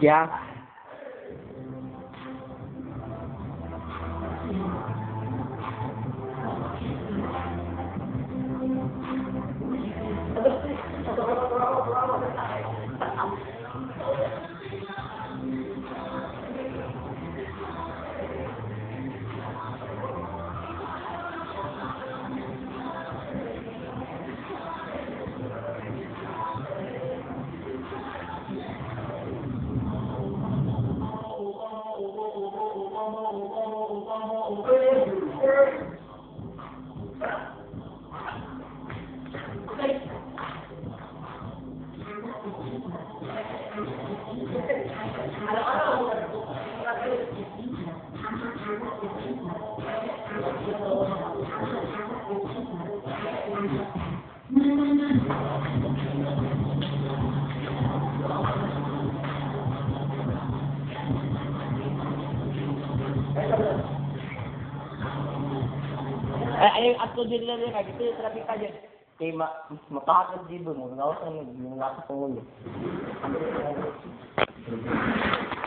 Yeah. Ay, ato din lang yun. Ito yung traffic ka dyan. Kaya mapakatod din doon. Nakaw sa nag-lapos ng ulo.